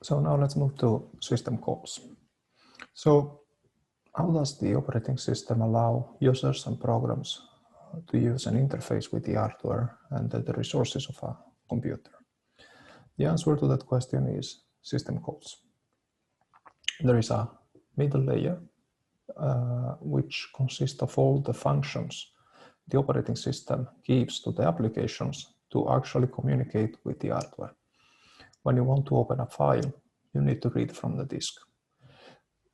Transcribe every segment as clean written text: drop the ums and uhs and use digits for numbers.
So now let's move to system calls. So how does the operating system allow users and programs to use an interface with the hardware and the resources of a computer? The answer to that question is system calls. There is a middle layer which consists of all the functions the operating system gives to the applications to actually communicate with the hardware. When you want to open a file, you need to read from the disk.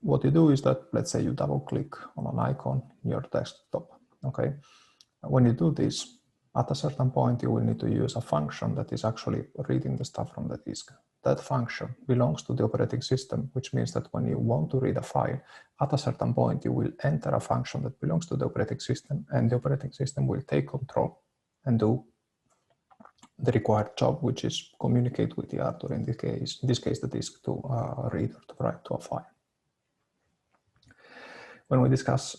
What you do is that, let's say you double click on an icon in your desktop, okay? When you do this, at a certain point, you will need to use a function that is actually reading the stuff from the disk. That function belongs to the operating system, which means that when you want to read a file, at a certain point, you will enter a function that belongs to the operating system, and the operating system will take control and do the required job, which is communicate with the hardware, in this case the disk, to read or to write to a file. When we discuss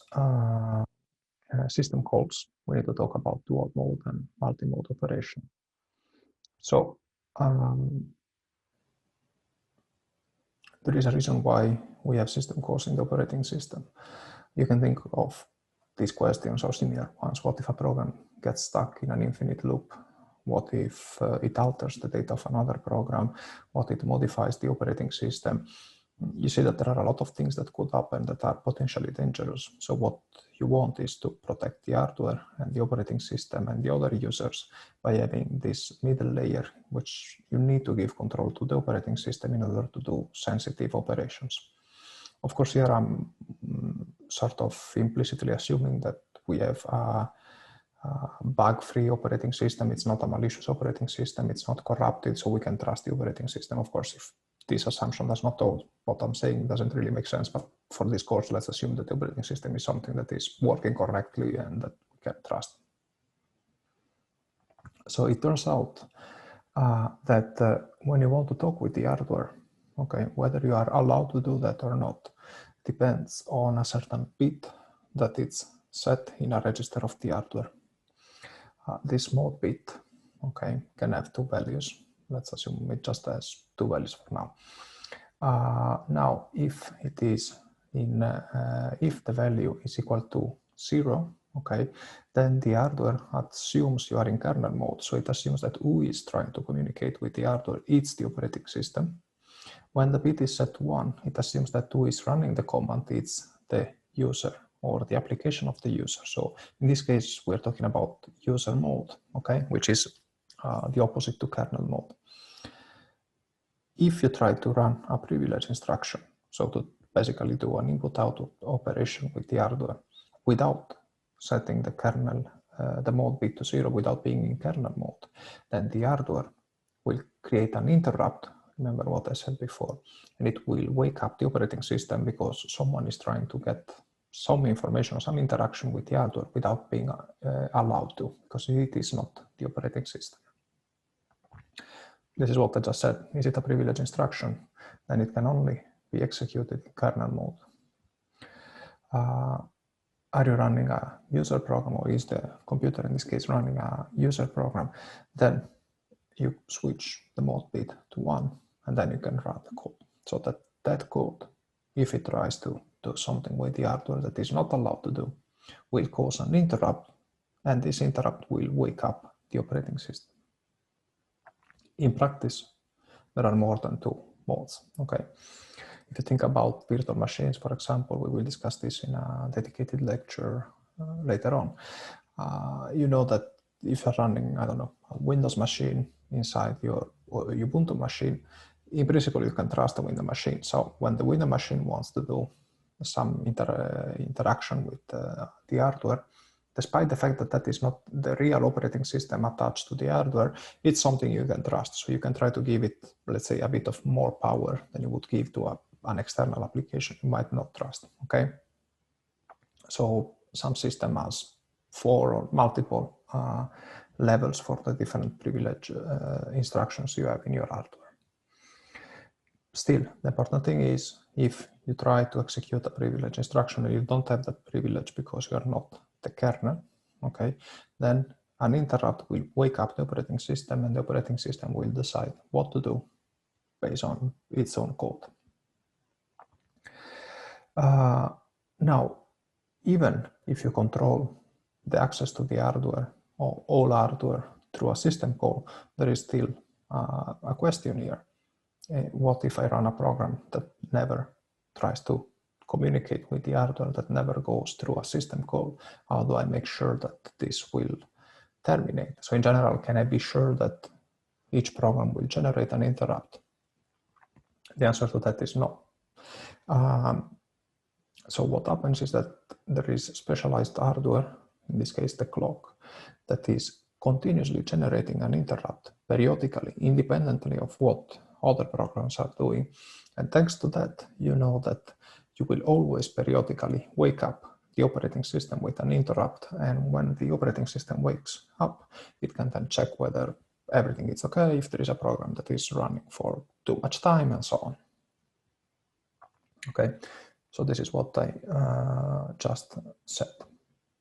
system calls, we need to talk about dual mode and multi-mode operation. So there is a reason why we have system calls in the operating system. You can think of these questions or similar ones. What if a program gets stuck in an infinite loop? What if it alters the data of another program? What if it modifies the operating system? You see that there are a lot of things that could happen that are potentially dangerous. So what you want is to protect the hardware and the operating system and the other users by having this middle layer, which you need to give control to the operating system in order to do sensitive operations. Of course, here I'm sort of implicitly assuming that we have a bug-free operating system. It's not a malicious operating system. It's not corrupted, so we can trust the operating system. Of course, if this assumption does not hold, what I'm saying doesn't really make sense, but for this course, let's assume that the operating system is something that is working correctly and that we can trust. So it turns out that when you want to talk with the hardware, okay, whether you are allowed to do that or not depends on a certain bit that it's set in a register of the hardware. This mode bit, okay, can have two values. Let's assume it just has two values for now. Now, if it is if the value is equal to 0, okay, then the hardware assumes you are in kernel mode. So it assumes that who is trying to communicate with the hardware, it's the operating system. When the bit is set to 1, it assumes that who is running the command, it's the user or the application of the user. So in this case, we're talking about user mode, okay, which is the opposite to kernel mode. If you try to run a privilege instruction, so to basically do an input-output operation with the hardware without setting the kernel, the mode bit to 0, without being in kernel mode, then the hardware will create an interrupt. Remember what I said before, and it will wake up the operating system because someone is trying to get some information or some interaction with the hardware without being allowed to, because it is not the operating system. This is what I just said. Is it a privilege instruction? Then it can only be executed in kernel mode. Are you running a user program, or is the computer in this case running a user program? Then you switch the mode bit to 1, and then you can run the code. So that code, if it tries to do something with the hardware that is not allowed to do, will cause an interrupt, and this interrupt will wake up the operating system. In practice, there are more than 2 modes, okay? If you think about virtual machines, for example, we will discuss this in a dedicated lecture later on. You know that if you're running, I don't know, a Windows machine inside your Ubuntu machine, in principle, you can trust the Windows machine. So when the Windows machine wants to do some interaction with the hardware, despite the fact that that is not the real operating system attached to the hardware, it's something you can trust. So you can try to give it, let's say, a bit of more power than you would give to an external application you might not trust, okay? So some system has 4 or multiple levels for the different privilege instructions you have in your hardware. Still, the important thing is if you try to execute a privilege instruction and you don't have that privilege because you are not the kernel, okay, then an interrupt will wake up the operating system, and the operating system will decide what to do based on its own code. Now, even if you control the access to the hardware or all hardware through a system call, there is still a question here. What if I run a program that never tries to communicate with the hardware, that never goes through a system call? How do I make sure that this will terminate? So in general, can I be sure that each program will generate an interrupt? The answer to that is no. So what happens is that there is specialized hardware, in this case the clock, that is continuously generating an interrupt periodically, independently of what other programs are doing. And thanks to that, you know that you will always periodically wake up the operating system with an interrupt. And when the operating system wakes up, it can then check whether everything is okay, if there is a program that is running for too much time, and so on. Okay, so this is what I just said.